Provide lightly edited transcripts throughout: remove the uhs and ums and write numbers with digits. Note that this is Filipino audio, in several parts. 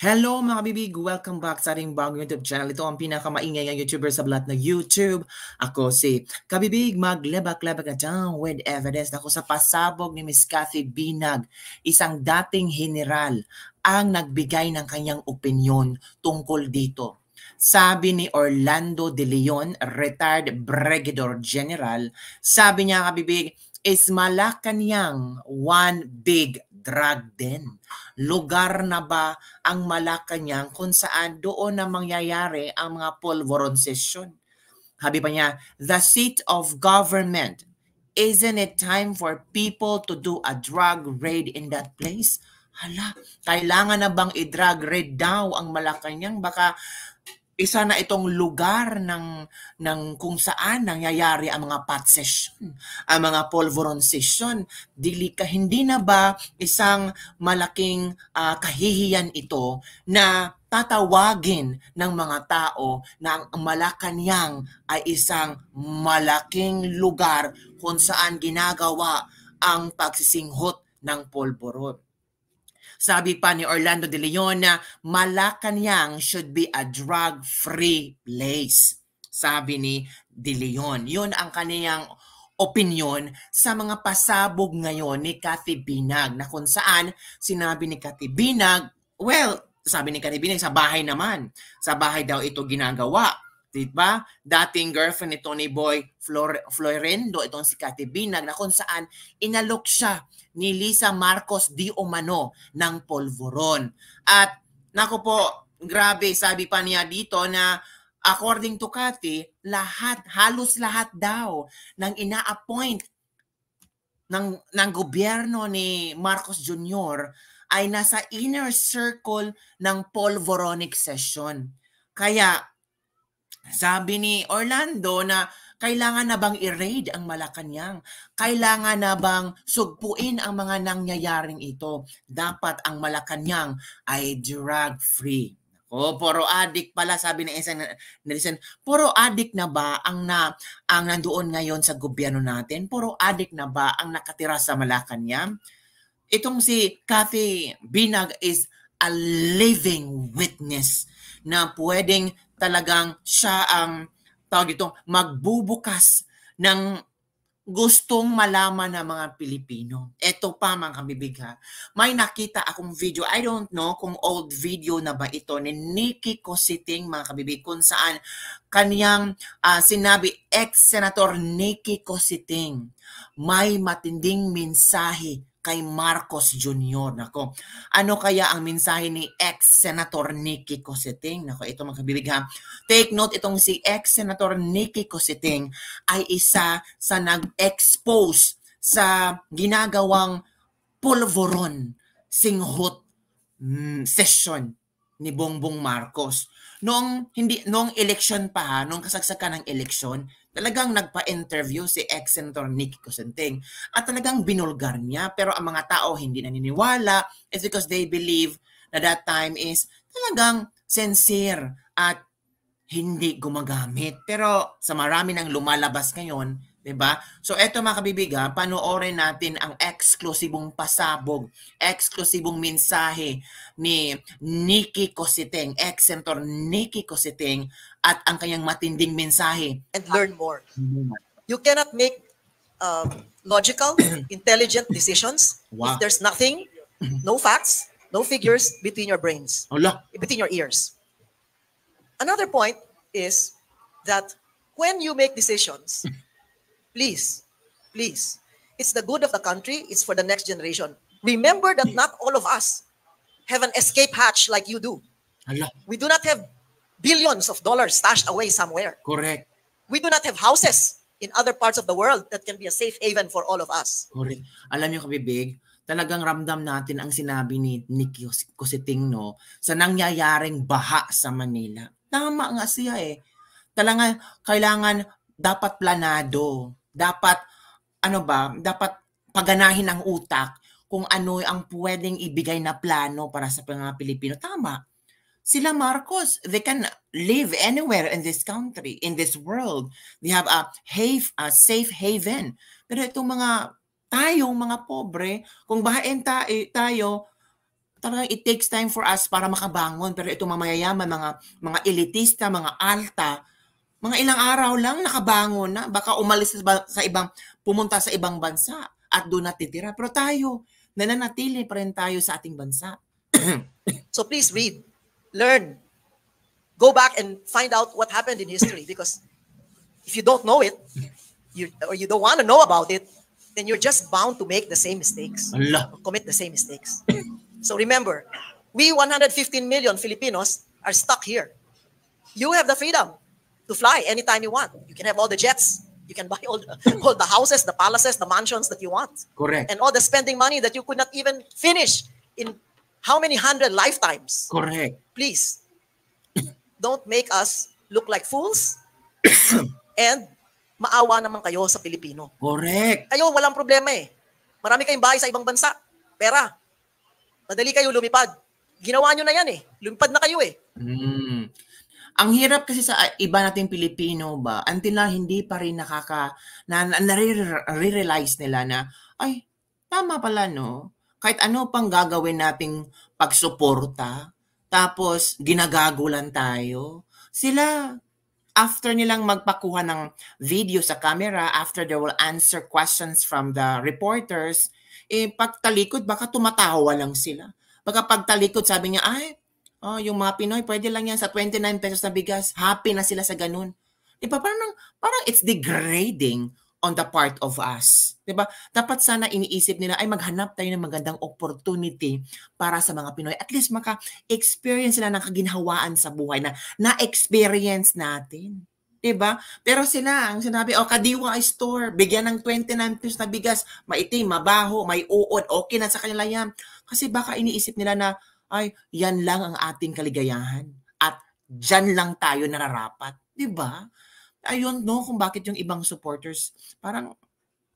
Hello mga bibig! Welcome back sa ating bagong YouTube channel. Ito ang pinakamaingay ng YouTuber sa lahat ng YouTube. Ako si Kabibig, maglebak-lebak na down with evidence. Ako sa pasabog ni Miss Cathy Binag, isang dating general, ang nagbigay ng kanyang opinyon tungkol dito. Sabi ni Orlando De Leon, retired Brigadier General, sabi niya Kabibig, is Malacanang one big drug den? Lugar na ba ang Malacanang kung saan doon na mangyayari ang mga pulveron session? Sabi pa niya, the seat of government. Isn't it time for people to do a drug raid in that place? Hala, kailangan na bang i-drug raid daw ang Malacanang? Baka isa na itong lugar ng kung saan nangyayari ang mga pot session, ang mga pulveron session. Hindi na ba isang malaking kahihiyan ito na tatawagin ng mga tao na ang Malacanang ay isang malaking lugar kung saan ginagawa ang pagsisinghot ng pulveron. Sabi pa ni Orlando De Leon na Malacanang should be a drug-free place. Sabi ni De Leon. Yun ang kaniyang opinion sa mga pasabog ngayon ni Cathy Binag na kung saan sinabi ni Cathy Binag, sabi ni Cathy Binag, sa bahay naman. Sa bahay daw ito ginagawa. Diba? Dating girlfriend ni Tony Boy Florendo, itong si Cathy Binag, na kung saan inalok siya ni Lisa Marcos Di Umano ng polvoron. At naku po, grabe, sabi pa niya dito na according to Cathy, halos lahat daw ng ina-appoint ng gobyerno ni Marcos Jr. ay nasa inner circle ng polvoronic session. Kaya sabi ni Orlando na kailangan na bang i-raid ang Malacanang? Kailangan na bang sugpuin ang mga nangyayaring ito? Dapat ang Malacanang ay drug-free. Puro addict pala, sabi ng isang netizen. Puro addict na ba ang nandoon ngayon sa gobyerno natin? Puro addict na ba ang nakatira sa Malacanang? Itong si Cathy Binag is a living witness na pwedeng talagang siya ang magbubukas ng gustong malaman ng mga Pilipino. Ito pa mga kabibig ha. May nakita akong video, I don't know kung old video na ba ito, ni Nikki Cositing mga kabibig, kung saan kaniyang sinabi, ex-senator Nikki Cositing, may matinding mensahe kay Marcos Jr. Nako, ano kaya ang mensahe ni ex-senator Nikki Cositing? Nako, ito mga kabibig ha. Take note, itong si ex-senator Nikki Cositing ay isa sa nag-expose sa ginagawang pulveron singhot session ni Bongbong Marcos. Noong election pa ha, noong kasagsagan ng election, talagang nagpa-interview si ex-senator Nikki Cositing at talagang binulgar niya, pero ang mga tao hindi naniniwala. It's because they believe na that time is talagang sincere at hindi gumagamit. Pero sa marami nang lumalabas ngayon, diba? So eto mga kabibiga, panoorin natin ang eksklusibong pasabog, eksklusibong mensahe ni Nikki Cositing, ex-senator Nikki Cositing, at ang kanyang matinding mensahe. And learn more. You cannot make logical, intelligent decisions if there's nothing, no facts, no figures between your brains, between your ears. Another point is that when you make decisions, please, it's the good of the country, it's for the next generation. Remember that not all of us have an escape hatch like you do. We do not have billions of dollars stashed away somewhere. Correct. We do not have houses in other parts of the world that can be a safe haven for all of us. Correct. Alam niyo kabibig, talagang ramdam natin ang sinabi ni Nikki Cositing sa nangyayaring baha sa Manila. Tama nga siya eh. Talagang kailangan dapat planado. Dapat dapat paganahin ang utak kung ano ang pwedeng ibigay na plano para sa mga Pilipino. Tama. Sila Marcos, they can live anywhere in this country, in this world. They have a safe haven. Pero itong tayong mga pobre, kung bahain tayo, talagang it takes time for us para makabangon. Pero itong mamayayaman, mga elitista, mga alta, mga ilang araw lang nakabangon na. Baka umalis sa ibang, pumunta sa ibang bansa at doon natitira. Pero tayo, nananatili pa rin tayo sa ating bansa. So please read, learn, go back and find out what happened in history, because if you don't know it, or you don't want to know about it, then you're just bound to make the same mistakes, or commit the same mistakes. So remember, we 115 million Filipinos are stuck here. You have the freedom to fly anytime you want. You can have all the jets. You can buy all the houses, the palaces, the mansions that you want. Correct. And all the spending money that you could not even finish in how many 100 lifetimes. Correct. Please, don't make us look like fools and maawa naman kayo sa Pilipino. Correct. Kayo, walang problema eh. Marami kayong bahay sa ibang bansa. Pera. Madali kayo lumipad. Ginawa nyo na yan eh. Lumipad na kayo eh. Ang hirap kasi sa iba nating Pilipino ba, until na hindi pa rin nare-realize nila na, ay, tama pala no. Kahit ano pang gagawin nating pagsuporta, tapos ginagagulan tayo. Sila, after nilang magpakuha ng video sa camera, after they will answer questions from the reporters, pagtalikod, baka tumatawa lang sila. Baka pagtalikod, sabi niya, ay, yung mga Pinoy, pwede lang yan sa 29 pesos na bigas. Happy na sila sa ganun. Diba? Parang it's degrading on the part of us. Diba? Dapat sana iniisip nila, ay maghanap tayo ng magandang opportunity para sa mga Pinoy. At least maka-experience sila ng kaginhawaan sa buhay na na-experience natin. Diba? Pero sila, ang sinabi, Kadiwa store, bigyan ng 29 pesos na bigas, maitim, mabaho, may uod, okay na sa kanila yan. Kasi baka iniisip nila na, ay, yan lang ang ating kaligayahan. At dyan lang tayo nararapat. Diba? Ayun, no, kung bakit yung ibang supporters, parang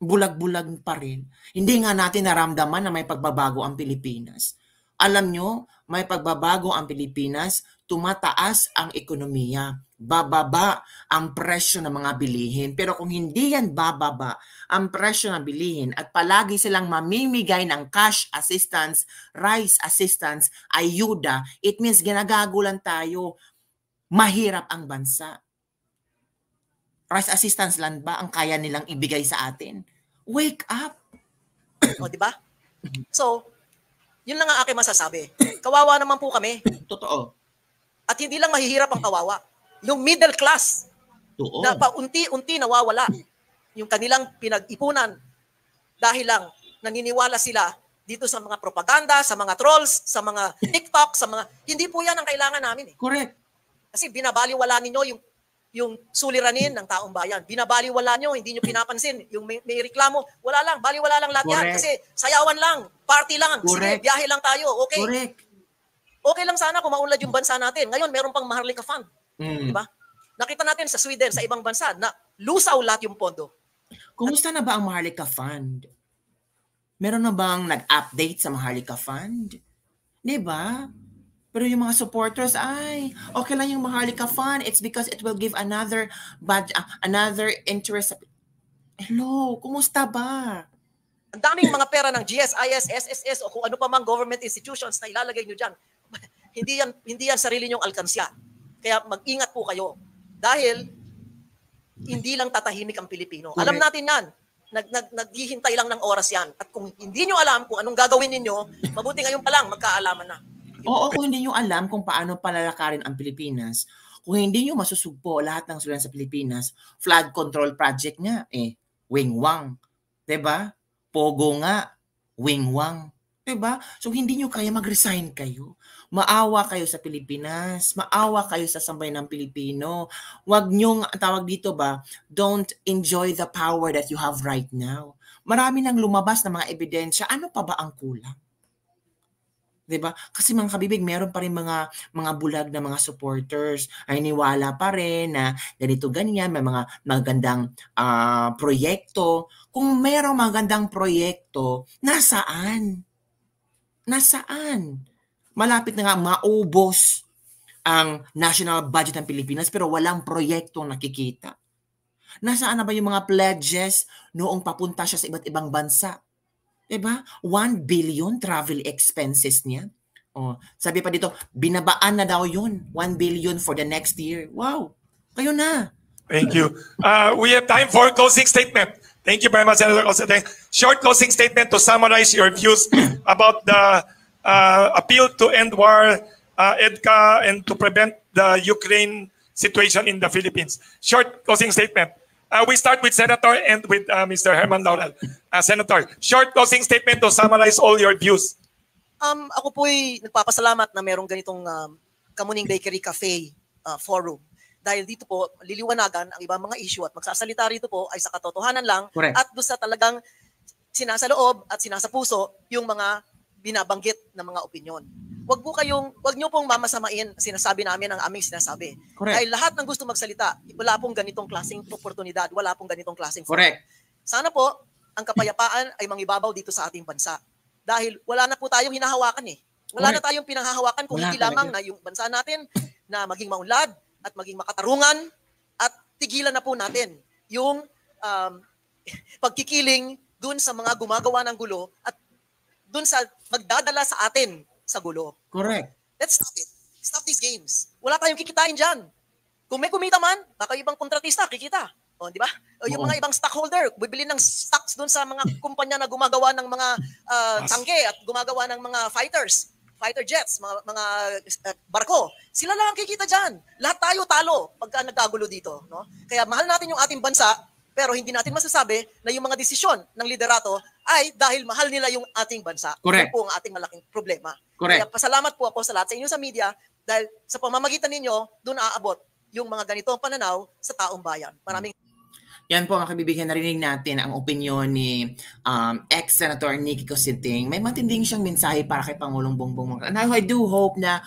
bulag-bulag pa rin. Hindi nga natin naramdaman na may pagbabago ang Pilipinas. Alam nyo, may pagbabago ang Pilipinas, tumataas ang ekonomiya, bababa ang presyo ng mga bilihin. Pero kung hindi yan bababa ang presyo ng bilihin at palagi silang mamimigay ng cash assistance, rice assistance, ayuda, it means ginagagulan tayo, mahirap ang bansa. Rice assistance lang ba ang kaya nilang ibigay sa atin? Wake up! O, diba? So, yun lang ang aking masasabi. Kawawa naman po kami. Totoo. At hindi lang mahihirap ang kawawa. Yung middle class, na paunti-unti nawawala. Yung kanilang pinag-ipunan dahil lang naniniwala sila dito sa mga propaganda, sa mga trolls, sa mga TikTok, sa mga... Hindi po yan ang kailangan namin eh. Correct. Kasi binabaliwala ninyo yung suliranin ng taong bayan. Binabaliwala nyo, hindi nyo pinapansin. Yung may reklamo, wala lang, baliwala lang lahat yan. Kasi sayawan lang, party lang, sige, biyahe lang tayo, okay. Correct. Okay lang sana kung maunlad yung bansa natin. Ngayon, meron pang Maharlika Fund. Diba? Nakita natin sa Sweden, sa ibang bansa, na lusaw lahat yung pondo. Kumusta na ba ang Maharlika Fund? Meron na bang nag-update sa Maharlika Fund? Diba? Pero yung mga supporters, ay, okay lang yung Maharlika Fund. It's because it will give another interest. Hello, kumusta ba? Ang daming mga pera ng GSIS, SSS, o kung ano pa mang government institutions na ilalagay nyo dyan. Hindi yan sarili nyong alkansya. Kaya mag-ingat po kayo. Dahil hindi lang tatahimik ang Pilipino. Alam natin yan. Naghihintay lang ng oras yan. At kung hindi nyo alam kung anong gagawin ninyo, mabuti ngayon pa lang, magkaalaman na. Oo, kung hindi nyo alam kung paano palalakarin ang Pilipinas, kung hindi nyo masusugpo lahat ng sulan sa Pilipinas, flood control project nga, wingwang. Diba? Pogo nga, wingwang. Diba? So hindi nyo kaya mag-resign kayo. Maawa kayo sa Pilipinas, maawa kayo sa sambayan ng Pilipino. Huwag nyong, tawag dito ba, don't enjoy the power that you have right now. Marami nang lumabas na mga ebidensya, ano pa ba ang kulang? Diba? Kasi mga kabibig, meron pa rin mga bulag na mga supporters ay niwala pa rin na ganito ganyan, may mga magandang proyekto. Kung merong magandang proyekto, nasaan? Nasaan? Malapit na nga maubos ang national budget ng Pilipinas pero walang proyektong nakikita. Nasaan na ba yung mga pledges noong papunta siya sa iba't ibang bansa? Diba? 1 billion travel expenses niya. Oh, sabi pa dito, binabaan na daw yun. 1 billion for the next year. Wow. Kayo na. Thank you. We have time for closing statement. Thank you very much, Senator Cosette. Short closing statement to summarize your views about the appeal to end war, EDCA, and to prevent the Ukraine situation in the Philippines. Short closing statement. We start with Senator and with Mr. Herman Laurel. Senator, short closing statement to summarize all your views. Ako po'y nagpapasalamat na merong ganitong Kamuning Bakery Cafe forum. Dahil dito po, liliwanagan ang ibang mga issue at magsasalita rito po ay sa katotohanan lang. Correct. At doon sa talagang sinasaloob at sinasapuso yung mga binabanggit na mga opinyon. Wag niyo pong mamasamain sinasabi namin ang aming sinasabi. Correct. Dahil lahat ng gusto magsalita, wala pong ganitong klaseng oportunidad, wala pong ganitong klaseng forum. Correct. Sana po, ang kapayapaan ay mangibabaw dito sa ating bansa. Dahil wala na po tayong hinahawakan eh. Wala na tayong pinanghahawakan kung hindi lamang na yung bansa natin na maging maunlad at maging makatarungan at tigilan na po natin yung pagkikiling dun sa mga gumagawa ng gulo at dun sa magdadala sa atin sa gulo. Correct. Let's stop it. Stop these games. Wala tayong kikitain dyan. Kung may kumita man, baka ibang kontratista kikita. O, di ba? O, yung mga ibang stockholder, bibili ng stocks doon sa mga kumpanya na gumagawa ng mga tangke at gumagawa ng mga fighter jets, mga barko. Sila lang ang kikita dyan. Lahat tayo talo pagka nagkagulo dito. No? Kaya mahal natin yung ating bansa, pero hindi natin masasabi na yung mga desisyon ng liderato ay dahil mahal nila yung ating bansa. Correct. Yun po ang ating malaking problema. Correct. Kaya pasalamat po ako sa lahat sa inyo sa media dahil sa pamamagitan ninyo, doon aabot yung mga ganitong pananaw sa taong bayan. Maraming Yan po, mga kabibigyan, narinig natin ang opinyon ni ex-Senator Nikki Cositing. May matinding siyang mensahe para kay Pangulong Bongbong Marcos. And I do hope na,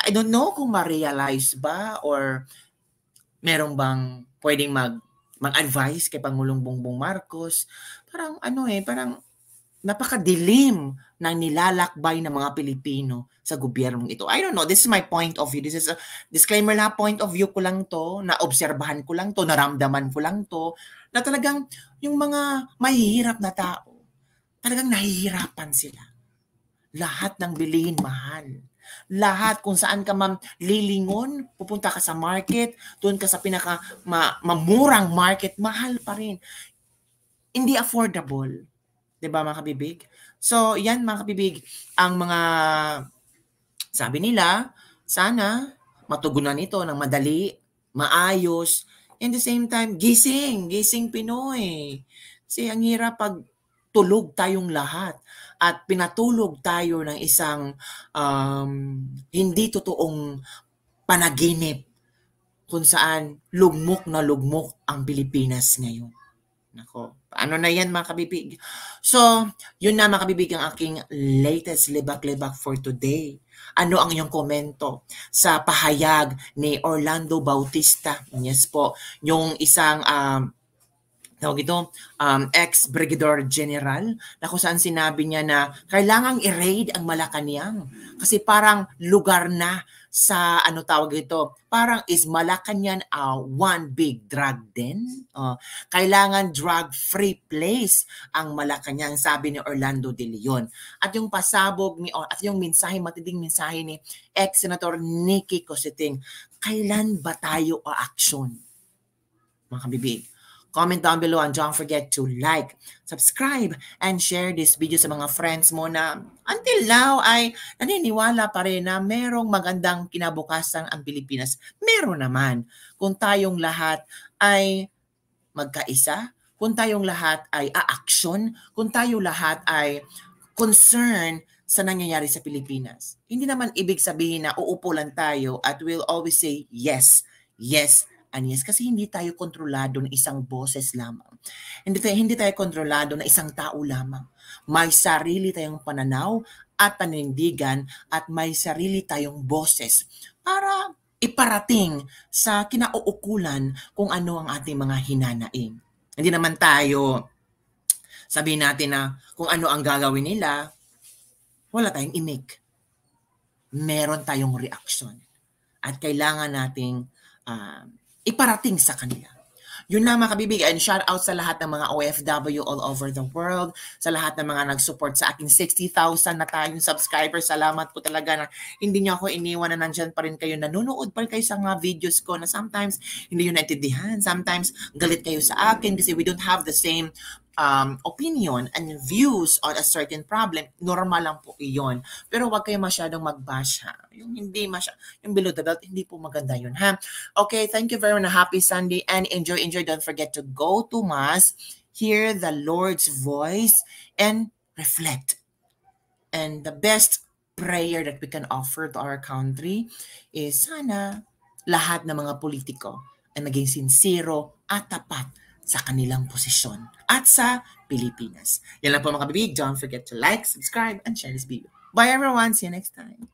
I don't know kung ma-realize ba or meron bang pwedeng mag-advise kay Pangulong Bongbong Marcos. Parang parang napakadilim ng nilalakbay ng mga Pilipino sa gobyernong ito. I don't know, this is my point of view. This is a disclaimer na point of view ko lang to, na obserbahan ko lang to, naramdaman ko lang to, na talagang yung mga mahihirap na tao, talagang nahihirapan sila. Lahat ng bilihin mahal. Lahat kung saan ka lilingon, pupunta ka sa market, doon ka sa pinaka mamurang market, mahal pa rin. Hindi affordable. Diba mga kabibig? So, yan mga kabibig, ang mga sabi nila, sana matugunan ito ng madali, maayos, and the same time, gising Pinoy. Kasi ang hirap pag tulog tayong lahat at pinatulog tayo ng isang hindi totoong panaginip kung saan lugmok na lugmok ang Pilipinas ngayon. Nako, paano na yan mga kabibig? So, yun na mga kabibig ang aking latest libak-libak for today. Ano ang iyong komento sa pahayag ni Orlando Bautista? Yes po, yung isang ex-brigadier general na kung saan sinabi niya na kailangang i-raid ang Malacanang kasi parang lugar na sa parang is Malacanang one big drug den. Kailangan drug-free place ang Malacanang, sabi ni Orlando De Leon. At yung pasabog at yung matinding mensahe ni ex-senator Nikki Cositing, kailan ba tayo action? Mga kabibig, comment down below and don't forget to like, subscribe, and share this video sa mga friends mo na until now ay naniniwala pa rin na merong magandang kinabukasan ang Pilipinas. Meron naman kung tayong lahat ay magkaisa, kung tayong lahat ay a-action, kung tayong lahat ay concern sa nangyayari sa Pilipinas. Hindi naman ibig sabihin na uupo lang tayo at we'll always say yes, yes, and yes, kasi hindi tayo kontrolado ng isang boses lamang. Hindi tayo kontrolado ng isang tao lamang. May sarili tayong pananaw at panindigan at may sarili tayong boses para iparating sa kinauukulan kung ano ang ating mga hinanaing. Hindi naman tayo sabihin natin na kung ano ang gagawin nila, wala tayong imik. Meron tayong reaksyon. At kailangan nating iparating sa kanila Yun na mga kabibig, and shout out sa lahat ng mga OFW all over the world, sa lahat ng mga nag-support sa akin. 60,000 na tayong subscribers. Salamat po talaga na hindi niyo ako iniwan, na nandyan pa rin kayo, nanonood pa rin kayo sa mga videos ko na sometimes hindi yun naintindihan, sometimes galit kayo sa akin kasi we don't have the same opinion and views on a certain problem. Normal lang po iyon. Pero wag kayo masyadong mag-bash, ha. Yung hindi yung below the belt, hindi po maganda yun, ha. Okay, thank you very much. Happy Sunday and enjoy. Don't forget to go to Mass, hear the Lord's voice, and reflect. And the best prayer that we can offer to our country is sana lahat ng mga politiko ay naging sincero at tapat sa kanilang posisyon at sa Pilipinas. Yan lang po mga kabibig. Don't forget to like, subscribe, and share this video. Bye everyone. See you next time.